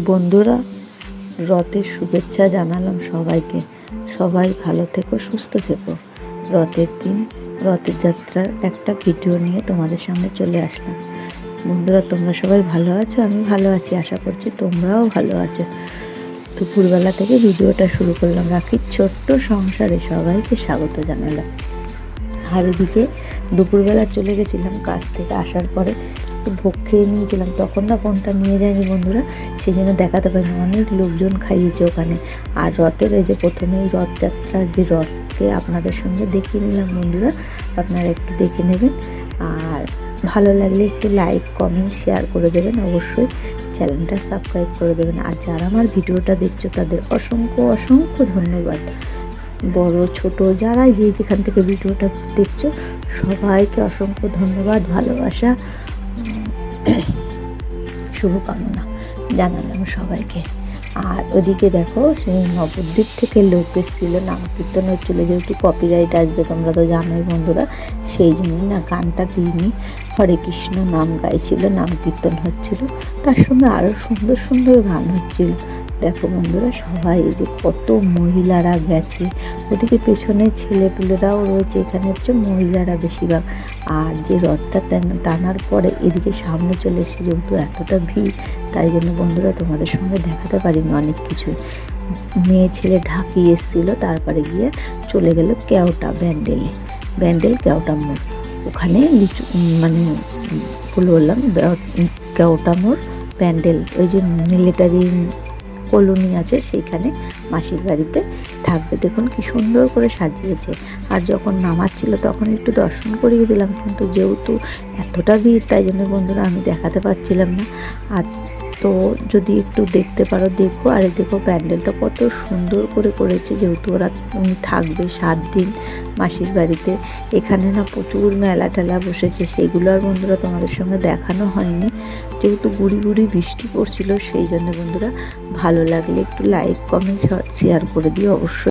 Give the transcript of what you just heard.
বন্ধুরা, রথের শুভেচ্ছা জানালাম সবাইকে। সবাই ভালো থেকো, সুস্থ থেকো। রথের দিন রথের যাত্রার একটা ভিডিও নিয়ে তোমাদের সামনে চলে আসলাম। বন্ধুরা, তোমরা সবাই ভালো আছো? আমি ভালো আছি, আশা করছি তোমরাও ভালো আছো। দুপুরবেলা থেকে ভিডিওটা শুরু করলাম। রাখির ছোট্ট সংসারে সবাইকে স্বাগত জানালাম। আর এদিকে দুপুরবেলা চলে গেছিলাম, কাজ থেকে আসার পরে একটু ভোগ খেয়ে নিয়েছিলাম। তখন না ফোনটা নিয়ে যায়নি বন্ধুরা, সেই জন্য দেখাতে পারিনি। অনেক লোকজন খাইয়েছে ওখানে। আর রথের এই যে প্রথমেই রথযাত্রার যে রথকে আপনাদের সঙ্গে দেখিয়ে নিলাম বন্ধুরা, আপনারা একটু দেখে নেবেন। আর ভালো লাগলে একটু লাইক, কমেন্ট, শেয়ার করে দেবেন। অবশ্যই চ্যানেলটা সাবস্ক্রাইব করে দেবেন। আর যারা আমার ভিডিওটা দেখছো তাদের অসংখ্য অসংখ্য ধন্যবাদ। বড় ছোট যারা যেখান থেকে ভিডিওটা দেখছো সবাইকে অসংখ্য ধন্যবাদ, ভালোবাসা, শুভকামনা জানালাম সবাইকে। আর ওদিকে দেখো, সেই নবদ্বীপ থেকে লোক এসেছিলো, নাম কীর্তন হচ্ছিলো। যেহেতু কপিরাইট আসবে তোমরা তো জানোই বন্ধুরা, সেই জন্য না গানটা দিইনি। হরে কৃষ্ণ নাম গাইছিল, নাম কীর্তন হচ্ছিল, তার সঙ্গে আরও সুন্দর সুন্দর গান হচ্ছিল। দেখো বন্ধুরা, সবাই এই যে কত মহিলারা গেছে। ওদিকে পেছনে ছেলেপুলেরাও রয়েছে, এখানে হচ্ছে মহিলারা বেশিরভাগ। আর যে রথটা টানার পরে এদিকে সামনে চলে এসেছে, যেহেতু এতটা ভিড়, তাই জন্য বন্ধুরা তোমাদের সঙ্গে দেখাতে পারিনি অনেক কিছুই। মেয়ে ছেলে ঢাকি এসেছিলো, তারপরে গিয়ে চলে গেল কেওটা ব্যান্ডেল কেওটা মোড়। ওখানে মানে বললাম কেওটা মোড় ব্যান্ডেল, ওই যে মিলিটারি কলোনি আছে সেইখানে মাসির বাড়িতে থাকবে। দেখুন কি সুন্দর করে সাজিয়েছে। আর যখন নামাচ্ছিল তখন একটু দর্শন করিয়ে দিলাম, কিন্তু যেহেতু এতটা ভিড় তাই জন্য বন্ধুরা আমি দেখাতে পারছিলাম না। আর তো যদি একটু দেখতে পারো দেখো। আর দেখো প্যান্ডেলটা কত সুন্দর করে করেছে, যেহেতু উনি থাকবে 7 দিন মাসির বাড়িতে। এখানে না প্রচুর মেলা টেলা বসেছে, সেইগুলো আর বন্ধুরা তোমাদের সঙ্গে দেখানো হয়নি, যেহেতু গুড়ি গুড়ি বৃষ্টি পড়ছিল। সেই জন্য বন্ধুরা ভালো লাগলে একটু লাইক, কমেন্ট, শেয়ার করে দিও অবশ্যই।